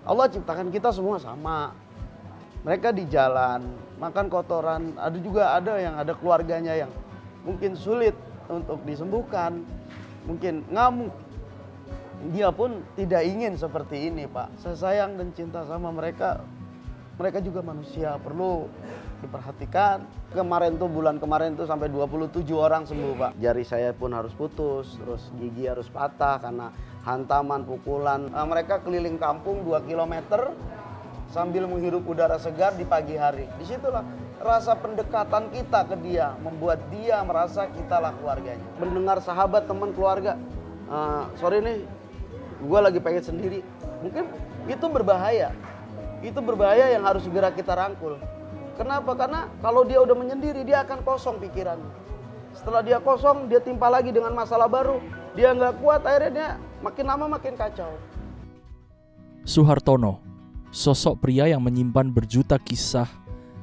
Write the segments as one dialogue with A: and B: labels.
A: Allah ciptakan kita semua sama. Mereka di jalan, makan kotoran, ada yang ada keluarganya yang mungkin sulit untuk disembuhkan, mungkin ngamuk. Dia pun tidak ingin seperti ini, Pak. Saya sayang dan cinta sama mereka. Mereka juga manusia, perlu diperhatikan. Bulan kemarin tuh sampai 27 orang sembuh, Pak. Jari saya pun harus putus, terus gigi harus patah karena hantaman, pukulan. Mereka keliling kampung 2 kilometer sambil menghirup udara segar di pagi hari. Disitulah rasa pendekatan kita ke dia, membuat dia merasa kitalah keluarganya. Mendengar sahabat, teman, keluarga, sorry nih, gue lagi pengen sendiri. Mungkin itu berbahaya. Itu berbahaya yang harus segera kita rangkul. Kenapa? Karena kalau dia udah menyendiri, dia akan kosong pikirannya. Setelah dia kosong, dia timpa lagi dengan masalah baru. Dia nggak kuat, akhirnya dia makin lama makin kacau.
B: Suhartono, sosok pria yang menyimpan berjuta kisah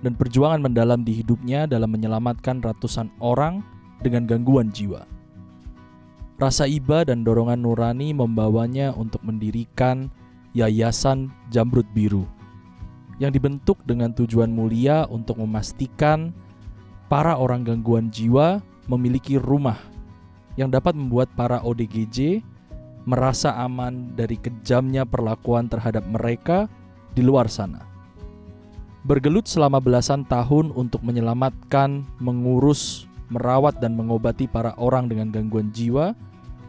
B: dan perjuangan mendalam di hidupnya dalam menyelamatkan ratusan orang dengan gangguan jiwa. Rasa iba dan dorongan nurani membawanya untuk mendirikan Yayasan Jamrud Biru yang dibentuk dengan tujuan mulia untuk memastikan para orang gangguan jiwa memiliki rumah yang dapat membuat para ODGJ merasa aman dari kejamnya perlakuan terhadap mereka di luar sana. Bergelut selama belasan tahun untuk menyelamatkan, mengurus, merawat dan mengobati para orang dengan gangguan jiwa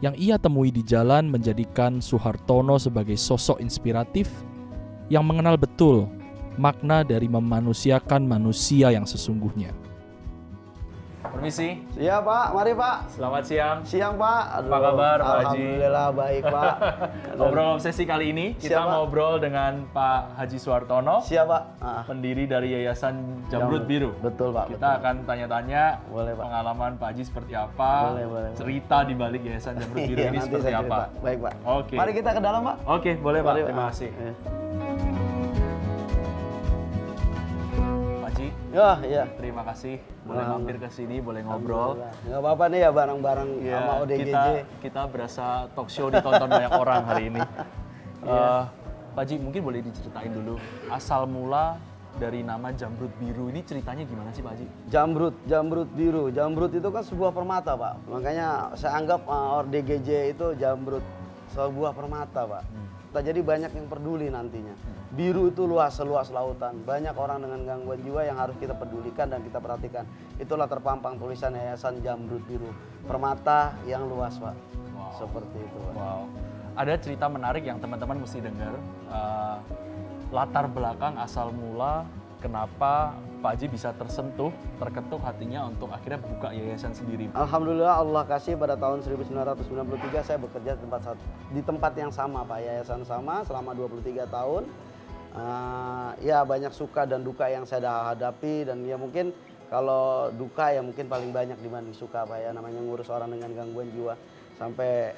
B: yang ia temui di jalan menjadikan Suhartono sebagai sosok inspiratif yang mengenal betul makna dari memanusiakan manusia yang sesungguhnya.
C: Permisi.
A: Iya, Pak. Mari, Pak.
C: Selamat siang.
A: Siang, Pak.
C: Apa kabar, Pak Haji?
A: Alhamdulillah baik, Pak.
C: Ngobrol sesi kali ini kita ngobrol dengan Pak Haji Suhartono.
A: Siap, Pak.
C: Pendiri dari Yayasan Jamrud Biru.
A: Betul, Pak.
C: Kita akan tanya-tanya
A: Pak.
C: pengalaman Pak Haji seperti apa,
A: boleh.
C: cerita di balik Yayasan Jamrud Biru ini seperti apa.
A: Baik, Pak.
C: Oke.
A: Mari kita ke dalam, Pak.
C: Oke, boleh, Pak.
A: Mari,
C: Terima kasih.
A: Ya.
C: Pak Haji,
A: iya.
C: terima kasih. Boleh mampir ke sini, boleh ngobrol.
A: Nggak apa-apa nih ya bareng-bareng sama ODGJ.
C: Kita berasa talk show ditonton banyak orang hari ini. Pak Haji, mungkin boleh diceritain dulu asal mula dari nama Jamrud Biru ini, ceritanya gimana sih Pak Haji?
A: Jamrud Biru. Jamrud itu kan sebuah permata, Pak. Makanya saya anggap ODGJ itu Jamrud, sebuah permata, Pak. Jadi banyak yang peduli nantinya. Biru itu luas, seluas lautan. Banyak orang dengan gangguan jiwa yang harus kita pedulikan dan kita perhatikan. Itulah terpampang tulisan Yayasan Jamrud Biru. Permata yang luas, Pak. Wow. Seperti itu, Pak.
C: Wow. Ada cerita menarik yang teman-teman mesti dengar. Latar belakang asal mula kenapa Pak Haji bisa tersentuh, terketuk hatinya untuk akhirnya buka yayasan sendiri.
A: Alhamdulillah Allah kasih pada tahun 1993 saya bekerja di tempat yang sama, Pak. Yayasan sama selama 23 tahun. Ya banyak suka dan duka yang saya hadapi, dan ya mungkin kalau duka ya mungkin paling banyak dibanding suka, Pak, ya. Namanya ngurus orang dengan gangguan jiwa, sampai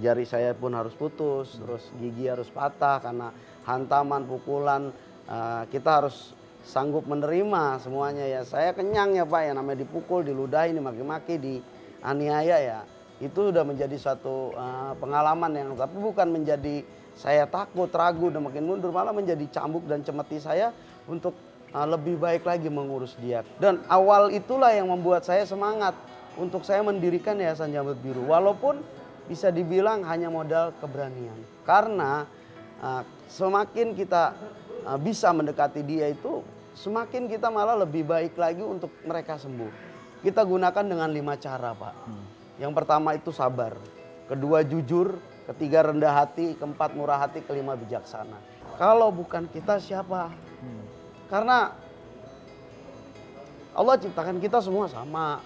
A: jari saya pun harus putus, terus gigi harus patah karena hantaman, pukulan. Kita harus sanggup menerima semuanya, ya. Saya kenyang ya, Pak, ya, namanya dipukul, diludahi, dimaki-maki, dianiaya, ya. Itu udah menjadi suatu pengalaman yang, tapi bukan menjadi saya takut, ragu, dan makin mundur, malah menjadi cambuk dan cemeti saya untuk lebih baik lagi mengurus dia. Dan awal itulah yang membuat saya semangat untuk saya mendirikan Yayasan Jamrud Biru, walaupun bisa dibilang hanya modal keberanian. Karena semakin kita bisa mendekati dia itu, semakin kita malah lebih baik lagi untuk mereka sembuh. Kita gunakan dengan 5 cara, Pak. Yang pertama itu sabar, kedua jujur, ketiga rendah hati, keempat murah hati, kelima bijaksana. Kalau bukan kita siapa? Karena Allah ciptakan kita semua sama.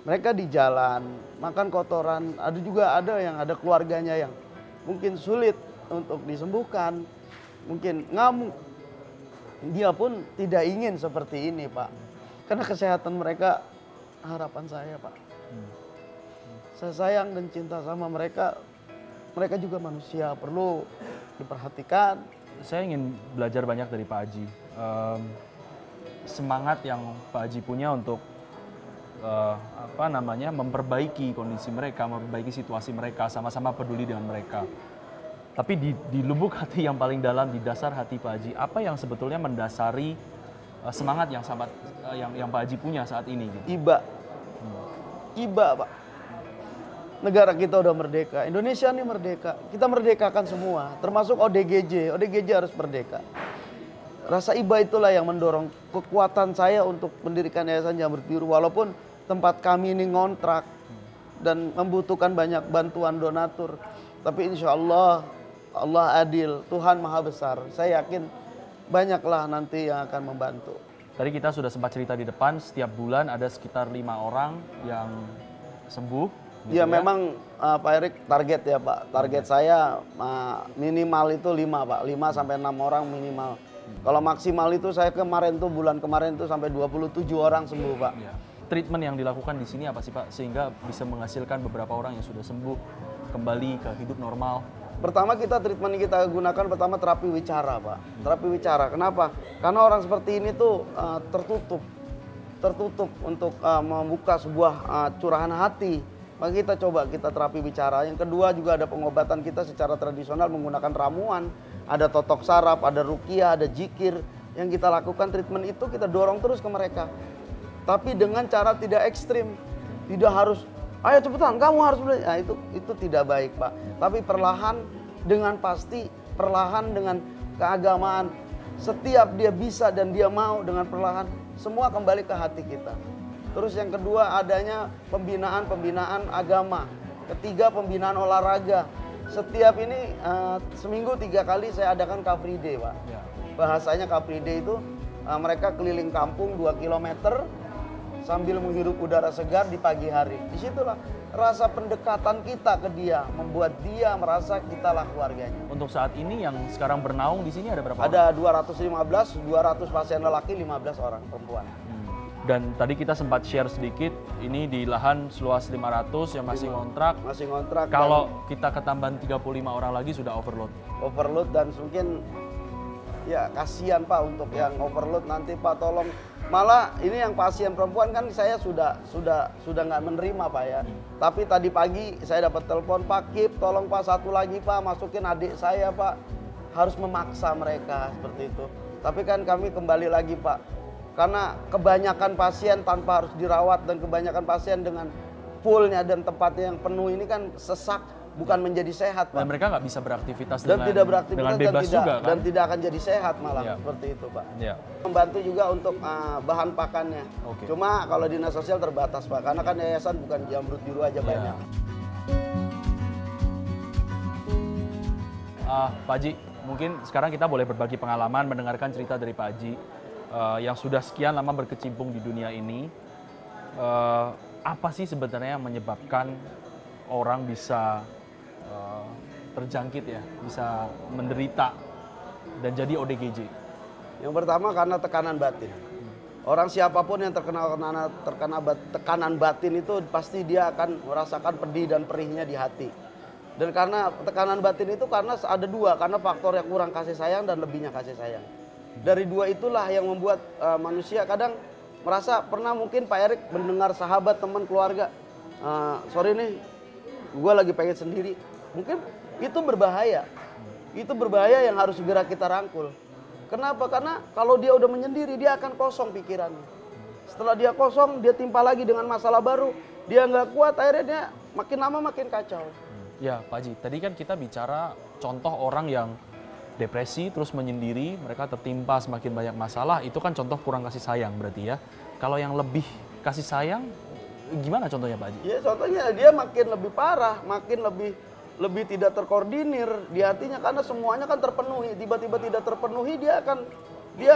A: Mereka di jalan, makan kotoran, ada yang ada keluarganya yang mungkin sulit untuk disembuhkan, mungkin ngamuk. Dia pun tidak ingin seperti ini, Pak. Karena kesehatan mereka harapan saya, Pak. Saya sayang dan cinta sama mereka. Mereka juga manusia, perlu diperhatikan.
C: Saya ingin belajar banyak dari Pak Haji. Semangat yang Pak Haji punya untuk memperbaiki kondisi mereka, memperbaiki situasi mereka, sama-sama peduli dengan mereka. Tapi di lubuk hati yang paling dalam, di dasar hati Pak Haji, apa yang sebetulnya mendasari semangat yang yang Pak Haji punya saat ini? Gitu?
A: Iba Pak. Negara kita udah merdeka, Indonesia ini merdeka. Kita merdekakan semua, termasuk ODGJ. ODGJ harus merdeka. Rasa iba itulah yang mendorong kekuatan saya untuk mendirikan Yayasan Jamrut Biru. Walaupun tempat kami ini ngontrak dan membutuhkan banyak bantuan donatur. Tapi insya Allah, Allah adil, Tuhan Maha Besar. Saya yakin banyaklah nanti yang akan membantu.
C: Tadi kita sudah sempat cerita di depan, setiap bulan ada sekitar 5 orang yang sembuh. Gitu
A: ya, memang Pak Erik target ya Pak. Target saya minimal itu 5 Pak. 5 sampai 6 orang minimal. Kalau maksimal itu saya bulan kemarin tuh sampai 27 orang sembuh Pak.
C: Ya. Treatment yang dilakukan di sini apa sih Pak? Sehingga bisa menghasilkan beberapa orang yang sudah sembuh kembali ke hidup normal.
A: Pertama treatment yang kita gunakan pertama terapi wicara Pak. Terapi wicara. Kenapa? Karena orang seperti ini tuh tertutup untuk membuka sebuah curahan hati. Maka kita terapi bicara. Yang kedua juga ada pengobatan kita secara tradisional menggunakan ramuan. Ada totok saraf, ada ruqyah, ada jikir. Yang kita lakukan treatment itu kita dorong terus ke mereka. Tapi dengan cara tidak ekstrim. Tidak harus, ayo cepetan kamu harus belajar. Nah, itu tidak baik Pak. Tapi perlahan dengan pasti, perlahan dengan keagamaan. Setiap dia bisa dan dia mau dengan perlahan. Semua kembali ke hati kita. Terus yang kedua adanya pembinaan agama. Ketiga pembinaan olahraga. Setiap ini seminggu 3 kali saya adakan Car Free Day Pak. Ya. Bahasanya Car Free Day itu mereka keliling kampung 2 km sambil menghirup udara segar di pagi hari. Disitulah rasa pendekatan kita ke dia, membuat dia merasa kitalah keluarganya.
C: Untuk saat ini yang sekarang bernaung di sini ada berapa
A: orang?
C: Ada
A: 200 pasien lelaki, 15 orang perempuan.
C: Dan tadi kita sempat share sedikit, ini di lahan seluas 500 yang masih ngontrak.
A: Masih ngontrak.
C: Kalau kita ketambahan 35 orang lagi sudah overload.
A: Overload dan mungkin ya kasihan Pak untuk yang overload nanti Pak, tolong. Malah ini yang pasien perempuan kan saya sudah nggak menerima Pak ya. Tapi tadi pagi saya dapat telepon, Pak Kip, tolong Pak satu lagi Pak, masukin adik saya Pak. Harus memaksa mereka seperti itu. Tapi kan kami kembali lagi Pak. Karena kebanyakan pasien tanpa harus dirawat dan kebanyakan pasien dengan fullnya dan tempatnya yang penuh ini kan sesak, bukan menjadi sehat Pak.
C: Dan mereka nggak bisa beraktivitas
A: dan tidak beraktivitas
C: dengan bebas juga kan?
A: Dan tidak akan jadi sehat malah seperti itu Pak. Ya. Membantu juga untuk bahan pakannya. Okay. Cuma kalau dinas sosial terbatas Pak, karena kan yayasan bukan Jamrut Biru aja banyak.
C: Pak Haji, mungkin sekarang kita boleh berbagi pengalaman, mendengarkan cerita dari Pak Haji. Yang sudah sekian lama berkecimpung di dunia ini, apa sih sebenarnya yang menyebabkan orang bisa terjangkit ya, bisa menderita dan jadi ODGJ?
A: Yang pertama karena tekanan batin. Orang siapapun yang terkena tekanan batin itu pasti dia akan merasakan pedih dan perihnya di hati. Dan karena tekanan batin itu karena ada dua, karena faktor yang kurang kasih sayang dan lebihnya kasih sayang. Dari dua itulah yang membuat manusia kadang merasa, pernah mungkin Pak Erik mendengar sahabat, teman, keluarga, sorry nih, gue lagi pengen sendiri. Mungkin itu berbahaya. Itu berbahaya yang harus segera kita rangkul. Kenapa? Karena kalau dia udah menyendiri, dia akan kosong pikirannya. Setelah dia kosong, dia timpa lagi dengan masalah baru. Dia nggak kuat, akhirnya dia makin lama makin kacau.
C: Ya Pak Haji, tadi kan kita bicara contoh orang yang depresi terus menyendiri, mereka tertimpa semakin banyak masalah, itu kan contoh kurang kasih sayang berarti ya. Kalau yang lebih kasih sayang, gimana contohnya Pak Haji?
A: Ya contohnya dia makin lebih parah, makin lebih tidak terkoordinir di hatinya karena semuanya kan terpenuhi. Tiba-tiba tidak terpenuhi, dia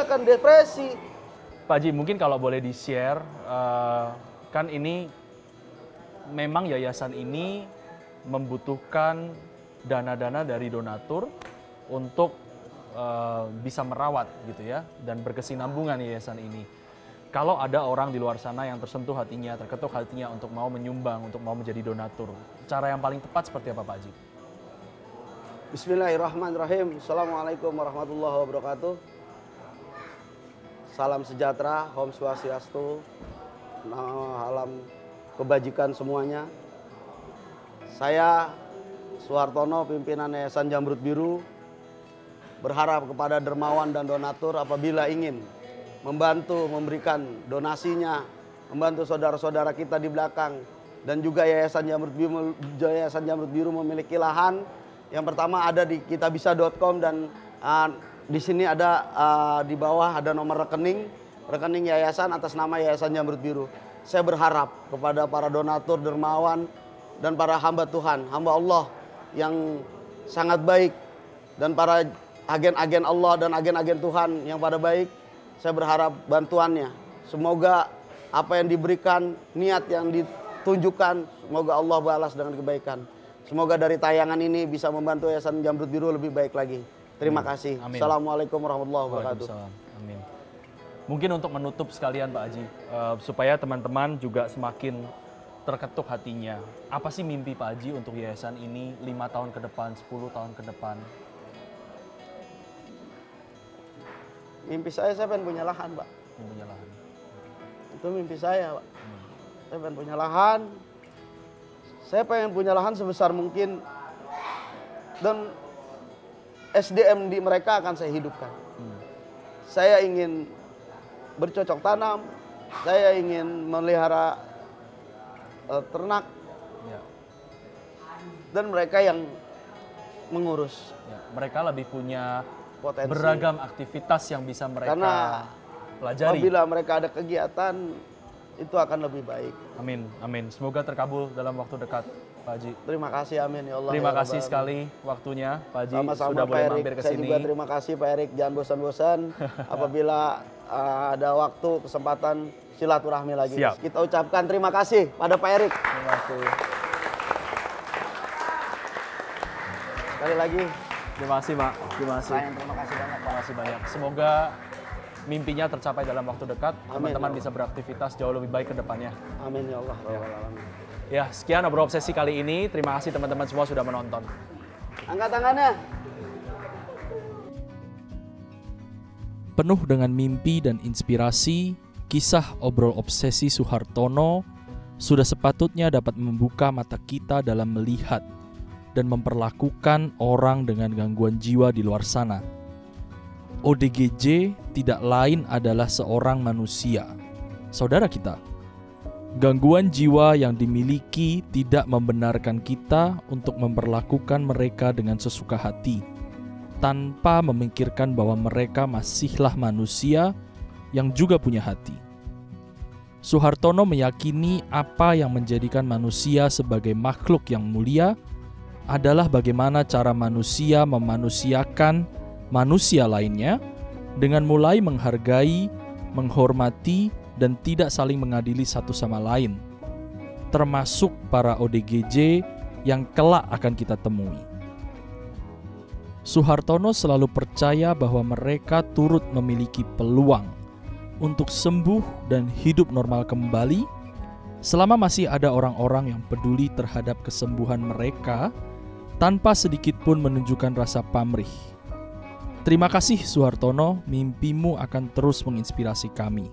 A: akan depresi.
C: Pak Haji, mungkin kalau boleh di-share, kan ini memang yayasan ini membutuhkan dana-dana dari donatur untuk bisa merawat gitu ya, dan berkesinambungan yayasan ini. Kalau ada orang di luar sana yang tersentuh hatinya, terketuk hatinya untuk mau menyumbang, untuk mau menjadi donatur, cara yang paling tepat seperti apa Pak Haji?
A: Bismillahirrahmanirrahim. Assalamualaikum warahmatullahi wabarakatuh. Salam sejahtera, Om Swastiastu, alam kebajikan semuanya. Saya Suhartono, pimpinan Yayasan Jamrut Biru, berharap kepada dermawan dan donatur apabila ingin membantu, memberikan donasinya, membantu saudara-saudara kita di belakang, dan juga Yayasan Jamrut Biru memiliki lahan. Yang pertama ada di kitabisa.com, dan di sini ada di bawah ada nomor rekening yayasan atas nama Yayasan Jamrut Biru. Saya berharap kepada para donatur, dermawan, dan para hamba Tuhan, hamba Allah yang sangat baik, dan para agen-agen Allah dan agen-agen Tuhan yang pada baik, saya berharap bantuannya. Semoga apa yang diberikan, niat yang ditunjukkan, semoga Allah balas dengan kebaikan. Semoga dari tayangan ini bisa membantu Yayasan Jamrut Biru lebih baik lagi. Terima kasih.
C: Amin.
A: Assalamualaikum warahmatullahi wabarakatuh.
C: Waalaikumsalam. Amin. Mungkin untuk menutup sekalian Pak Haji, supaya teman-teman juga semakin terketuk hatinya. Apa sih mimpi Pak Haji untuk yayasan ini 5 tahun ke depan, 10 tahun ke depan?
A: Mimpi saya pengen punya lahan, Pak.
C: Punya lahan.
A: Itu mimpi saya, Pak. Saya pengen punya lahan. Saya pengen punya lahan sebesar mungkin, dan SDM di mereka akan saya hidupkan. Saya ingin bercocok tanam, saya ingin memelihara ternak,
C: Ya.
A: dan mereka yang mengurus.
C: Ya, mereka lebih punya
A: Potensi.
C: beragam aktivitas yang bisa mereka
A: Karena
C: pelajari.
A: apabila mereka ada kegiatan, itu akan lebih baik.
C: Amin, amin. Semoga terkabul dalam waktu dekat, Pak Haji.
A: Terima kasih, amin ya Allah.
C: Terima
A: ya
C: kasih
A: Rabbal
C: sekali waktunya, Pak Haji.
A: Sama-sama
C: Sudah
A: Pak
C: boleh
A: Erik.
C: mampir ke
A: Saya
C: sini.
A: juga terima kasih Pak Erik. Jangan bosan-bosan. Apabila ada waktu, kesempatan, silaturahmi lagi.
C: Siap.
A: Kita ucapkan terima kasih pada Pak Erik.
C: Terima kasih.
A: Sekali lagi.
C: Terima kasih, Pak. Terima kasih.
A: Terima kasih banyak, Pak.
C: Terima kasih banyak. Semoga mimpinya tercapai dalam waktu dekat.
A: Amin,
C: Teman-teman
A: ya
C: bisa beraktivitas jauh lebih baik ke depannya.
A: Amin ya Allah. Rabbal alamin.
C: Ya, sekian Obrol Obsesi kali ini. Terima kasih teman-teman semua sudah menonton.
A: Angkat tangannya.
B: Penuh dengan mimpi dan inspirasi, kisah Obrol Obsesi Suhartono sudah sepatutnya dapat membuka mata kita dalam melihat dan memperlakukan orang dengan gangguan jiwa di luar sana. ODGJ tidak lain adalah seorang manusia, saudara kita. Gangguan jiwa yang dimiliki tidak membenarkan kita untuk memperlakukan mereka dengan sesuka hati, tanpa memikirkan bahwa mereka masihlah manusia yang juga punya hati. Suhartono meyakini apa yang menjadikan manusia sebagai makhluk yang mulia adalah bagaimana cara manusia memanusiakan manusia lainnya dengan mulai menghargai, menghormati, dan tidak saling mengadili satu sama lain, termasuk para ODGJ yang kelak akan kita temui. Suhartono selalu percaya bahwa mereka turut memiliki peluang untuk sembuh dan hidup normal kembali selama masih ada orang-orang yang peduli terhadap kesembuhan mereka tanpa sedikit pun menunjukkan rasa pamrih. Terima kasih Suhartono, mimpimu akan terus menginspirasi kami.